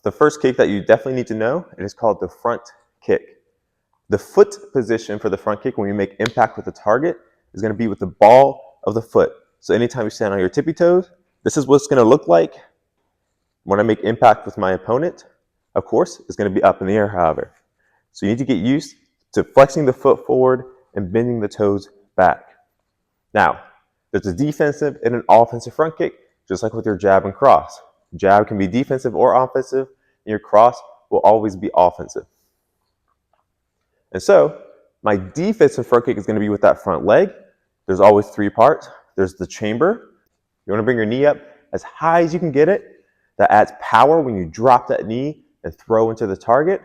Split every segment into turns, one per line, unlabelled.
The first kick that you definitely need to know, it is called the front kick. The foot position for the front kick when you make impact with the target is going to be with the ball of the foot. So anytime you stand on your tippy toes, this is what it's going to look like when I make impact with my opponent. Of course, it's going to be up in the air, however. So you need to get used to flexing the foot forward and bending the toes back. Now, there's a defensive and an offensive front kick, just like with your jab and cross. Jab can be defensive or offensive, and your cross will always be offensive. And so, my defensive front kick is going to be with that front leg. There's always three parts. There's the chamber. You want to bring your knee up as high as you can get it. That adds power when you drop that knee and throw into the target.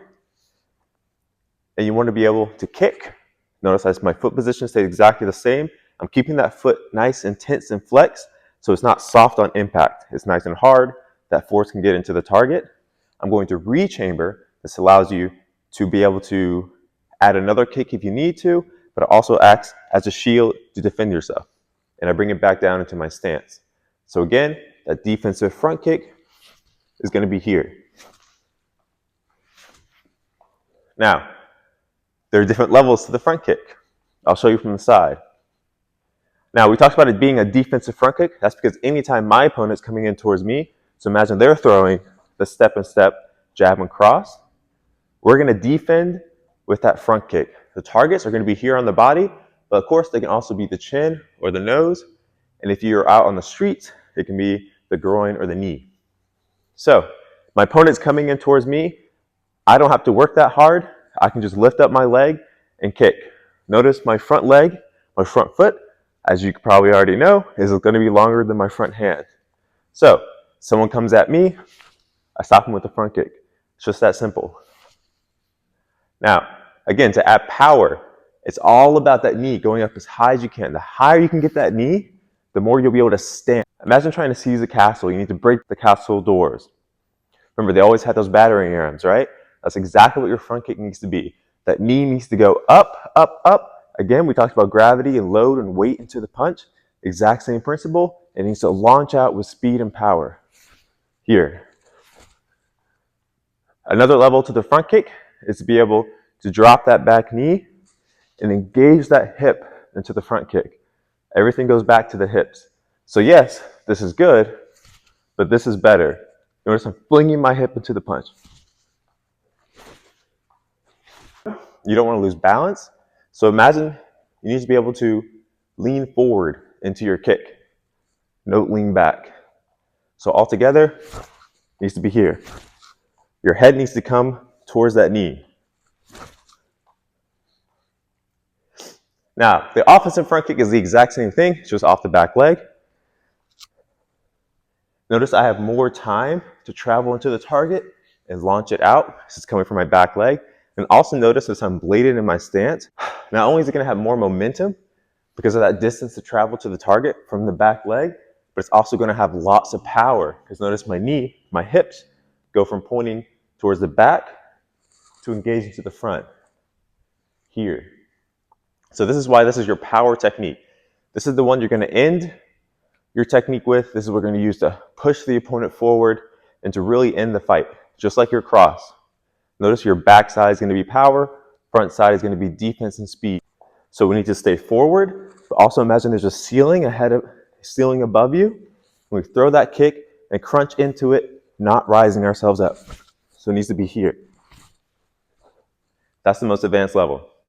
And you want to be able to kick. Notice as my foot position stays exactly the same. I'm keeping that foot nice and tense and flexed, so it's not soft on impact. It's nice and hard. That force can get into the target. I'm going to re-chamber. This allows you to be able to add another kick if you need to, but it also acts as a shield to defend yourself. And I bring it back down into my stance. So again, that defensive front kick is going to be here. Now, there are different levels to the front kick. I'll show you from the side. Now, we talked about it being a defensive front kick. That's because anytime my opponent's coming in towards me, so imagine they're throwing the step and step, jab and cross, we're going to defend with that front kick. The targets are going to be here on the body, but of course they can also be the chin or the nose. And if you're out on the streets, it can be the groin or the knee. So my opponent's coming in towards me. I don't have to work that hard. I can just lift up my leg and kick. Notice my front leg, my front foot, as you probably already know, is going to be longer than my front hand. So someone comes at me, I stop them with the front kick. It's just that simple. Now, again, to add power, it's all about that knee going up as high as you can. The higher you can get that knee, the more you'll be able to stand. Imagine trying to seize a castle. You need to break the castle doors. Remember, they always had those battering rams, right? That's exactly what your front kick needs to be. That knee needs to go up, up, up. Again, we talked about gravity and load and weight into the punch. Exact same principle. It needs to launch out with speed and power. Here. Another level to the front kick is to be able to drop that back knee and engage that hip into the front kick. Everything goes back to the hips. So yes, this is good, but this is better. Notice I'm flinging my hip into the punch. You don't want to lose balance. So imagine you need to be able to lean forward into your kick. Don't lean back. So altogether, it needs to be here. Your head needs to come towards that knee. Now, the offensive front kick is the exact same thing, it's just off the back leg. Notice I have more time to travel into the target and launch it out. This is coming from my back leg. And also notice as I'm bladed in my stance, not only is it going to have more momentum because of that distance to travel to the target from the back leg, but it's also going to have lots of power because notice my knee, my hips go from pointing towards the back to engaging to the front here. So this is why this is your power technique. This is the one you're going to end your technique with. This is what we're going to use to push the opponent forward and to really end the fight, just like your cross. Notice your back side is going to be power, front side is going to be defense and speed. So we need to stay forward, but also imagine there's a ceiling above you. We throw that kick and crunch into it, not rising ourselves up. So it needs to be here. That's the most advanced level.